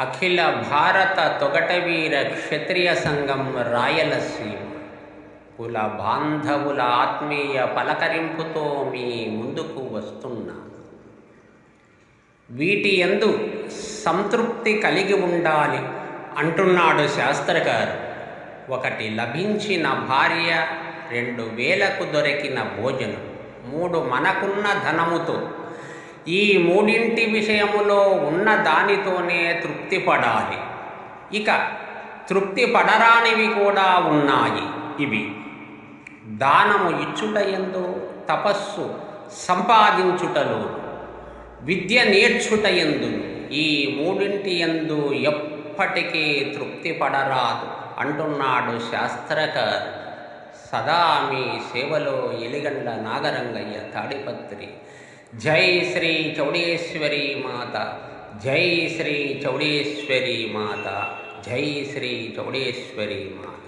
అఖిల భారత తొగటవీర క్షత్రియ సంఘం రాయలసీమ కుల బాంధవుల ఆత్మీయ పలకరింపుతో మీ ముందుకు వస్తున్నా. వీటి యందు సంతృప్తి కలిగి ఉండాలి అంటున్నాడు శాస్త్రగారు. ఒకటి లభించిన భార్య, 2000కు దొరికిన భోజనం, 3 మనకున్న ధనముతో. ఈ మూడింటి విషయములో ఉన్న దానితోనే తృప్తి పడాలి. ఇక తృప్తి పడరానివి కూడా ఉన్నాయి. ఇవి దానము ఇచ్చుటయందు, తపస్సు సంపాదించుటలో, విద్య నేర్చుటయందు. ఈ మూడింటి యందు ఎప్పటికీ తృప్తి పడరాదు అంటున్నాడు శాస్త్రకారు. సదా మీ సేవలో ఎలిగండ్ల నాగరంగయ్య, తాడిపత్రి. జై శ్రీ చౌడేశ్వరి మాత, జై శ్రీ చౌడేశ్వరి మాత, జై శ్రీ చౌడేశ్వరి మాత.